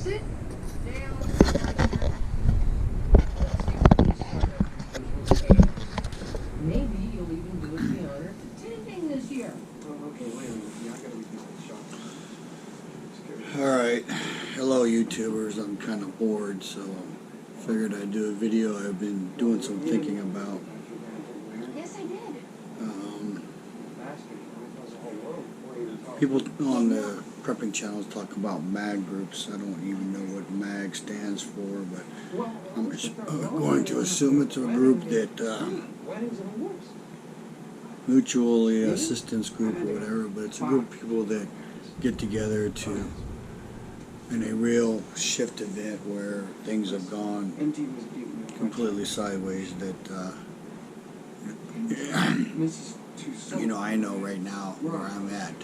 it? Maybe you'll even do us the honor of attending this year. Oh, okay, wait a minute. Yeah, I gotta repeat that shot. Alright, hello YouTubers, I'm kind of bored, so figured I'd do a video I've been doing some thinking about. Yes, I did. People on the prepping channels talk about MAG groups. I don't even know what MAG stands for, but I'm going to assume it's a group that mutually assistance group or whatever, but it's a group of people that get together to in a real shift event where things have gone completely sideways that you know, I know right now where I'm at.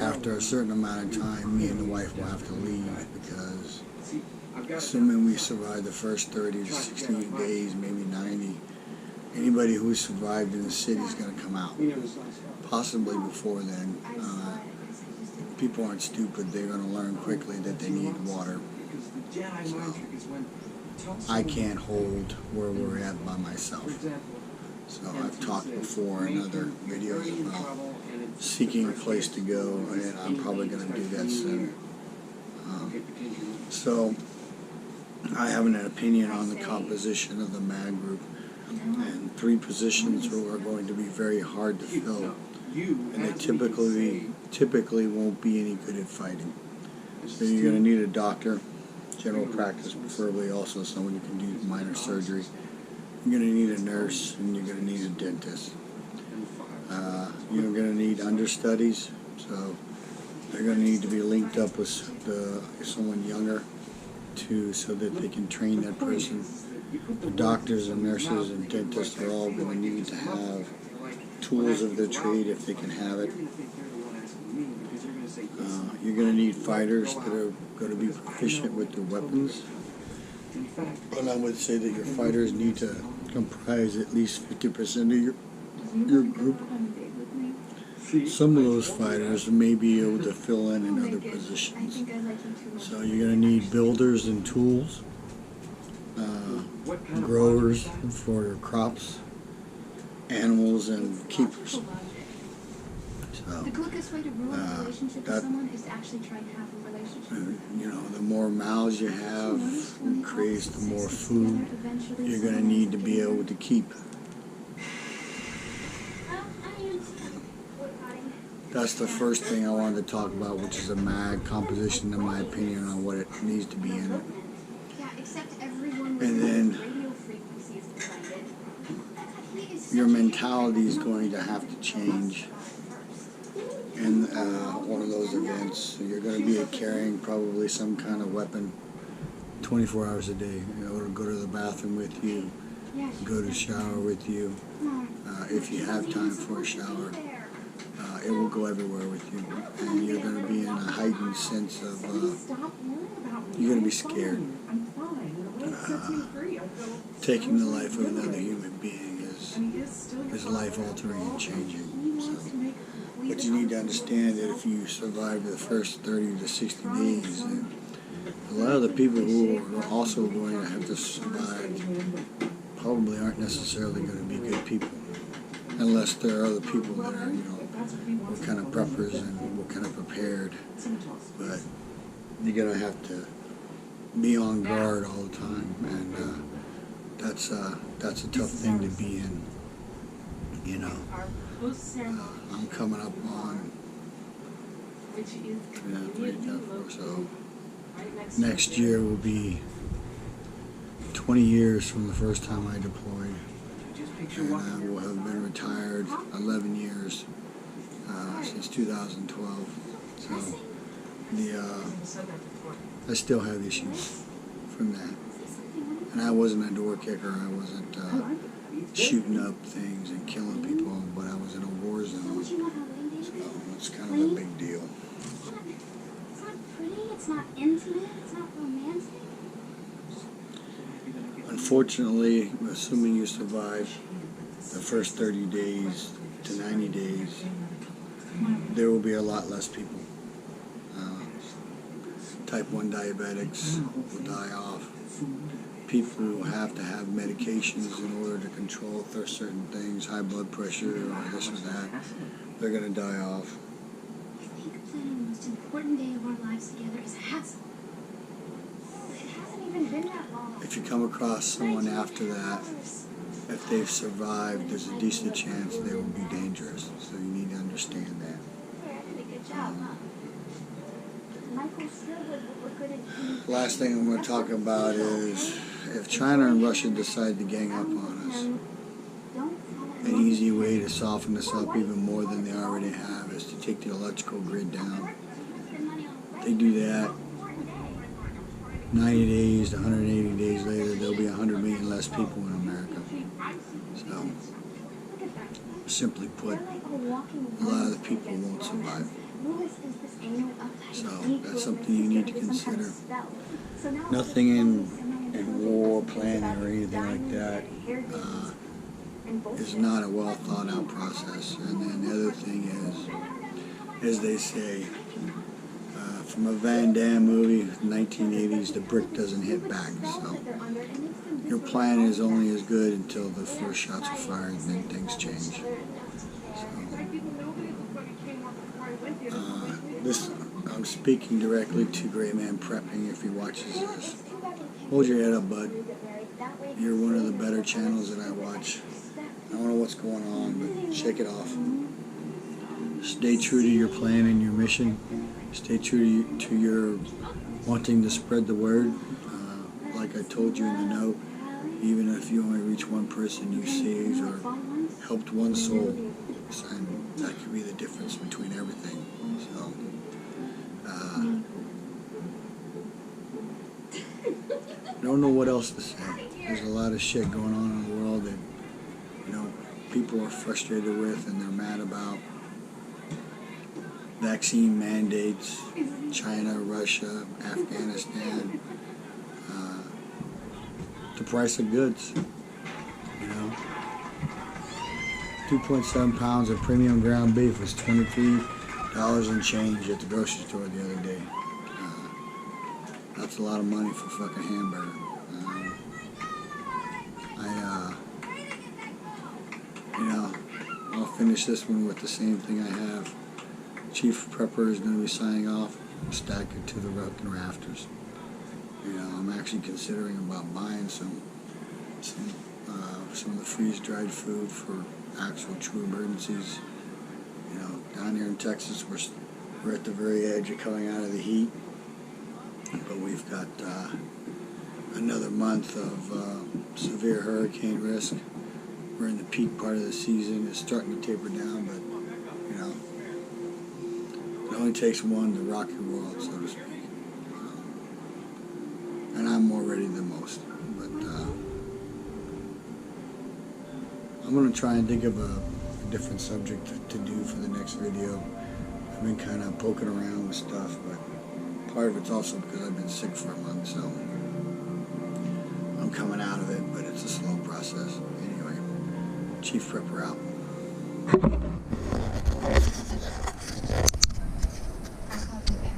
After a certain amount of time, me and the wife will have to leave because assuming we survive the first 30 to 60 days, maybe 90, anybody who's survived in the city is going to come out. Possibly before then. People aren't stupid. They're going to learn quickly that they need water. So, I can't hold where we're at by myself. So I've talked before in other videos about seeking a place to go, and I'm probably going to do that soon. So I have an opinion on the composition of the MAG group, and 3 positions are going to be very hard to fill, and they typically won't be any good at fighting. So you're going to need a doctor, general practice, preferably also someone who can do minor surgery. You're going to need a nurse, and you're going to need a dentist. You're going to need understudies, so they're going to need to be linked up with someone younger so that they can train that person. The doctors and nurses and dentists are all going to need to have tools of their trade if they can have it. You're going to need fighters that are going to be proficient with their weapons. And I would say that your fighters need to comprise at least 50% of your group. Some of those fighters may be able to fill in other positions. So you're going to need builders and tools, growers for your crops, animals, and keepers. The quickest way to ruin a relationship with someone is to actually try to have a relationship. You know, the more mouths you have creates the more food you're going to need to be able to keep. That's the first thing I wanted to talk about, which is a MAG composition, in my opinion, on what it needs to be in it. And then your mentality is going to have to change in one of those events. You're going to be carrying probably some kind of weapon 24 hours a day. You know, to go to the bathroom with you, go to shower with you. If you have time for a shower, it will go everywhere with you. And you're going to be in a heightened sense of, you're going to be scared. Taking the life of another human being is life-altering and changing. So, but you need to understand that if you survive the first 30 to 60 days, and a lot of the people who are also going to have to survive probably aren't necessarily going to be good people, unless there are other people that are, you know, we're kind of preppers and we're kind of prepared. But you're going to have to be on guard all the time, and that's a tough thing to be in, you know. I'm coming up on so next year will be 20 years from the first time I deployed, and I will have been retired 11 years since 2012. So I still have issues from that, and I wasn't a door kicker. I wasn't shooting up things and killing people, but I was in a war zone, so it's kind of a big deal. It's not pretty, it's not intimate, it's not romantic. Unfortunately, assuming you survive the first 30 days to 90 days, there will be a lot less people. type 1 diabetics will die off. People who have to have medications in order to control certain things, high blood pressure or this or that, they're going to die off. I think planning the most important day of our lives together is a hassle. It hasn't even been that long. If you come across someone after that, if they've survived, there's a decent chance they will be dangerous. So you need to understand that. Yeah, I did a good job, huh? Michael still would good at... Last thing I'm going to talk about is if China and Russia decide to gang up on us, an easy way to soften us up even more than they already have is to take the electrical grid down. They do that, 90 days to 180 days later, there'll be 100 million less people in America. So, simply put, a lot of the people won't survive. So, that's something you need to consider. Nothing in war planning or anything like that is not a well thought out process. And then the other thing is, as they say, from a Van Damme movie, 1980s, the brick doesn't hit back. So your plan is only as good until the first shots are fired, and then things change. So, I'm speaking directly to Great Man Prepping if he watches this. Hold your head up, bud. You're one of the better channels that I watch. I don't know what's going on, but shake it off. Stay true to your plan and your mission. Stay true to your wanting to spread the word. Like I told you in the note, even if you only reach one person, you saved or helped one soul, and that could be the difference between everything. So, I don't know what else to say. There's a lot of shit going on in the world that, you know, people are frustrated with and they're mad about. Vaccine mandates, China, Russia, Afghanistan, the price of goods, you know. 2.7 pounds of premium ground beef was $23 and change at the grocery store the other day. That's a lot of money for a fucking hamburger. You know, I'll finish this one with the same thing I have. Chief Prepper is going to be signing off. Stack it to the rafters. You know, I'm actually considering about buying some of the freeze-dried food for actual true emergencies. You know, down here in Texas, we're at the very edge of coming out of the heat, but we've got another month of severe hurricane risk. We're in the peak part of the season. It's starting to taper down, but you know, it only takes one to rock your world, so to speak. And I'm more ready than most. But I'm going to try and think of a different subject to do for the next video. I've been kind of poking around with stuff, but part of it's also because I've been sick for a month, so I'm coming out of it, but it's a slow process. Anyway, Chief Prepper out.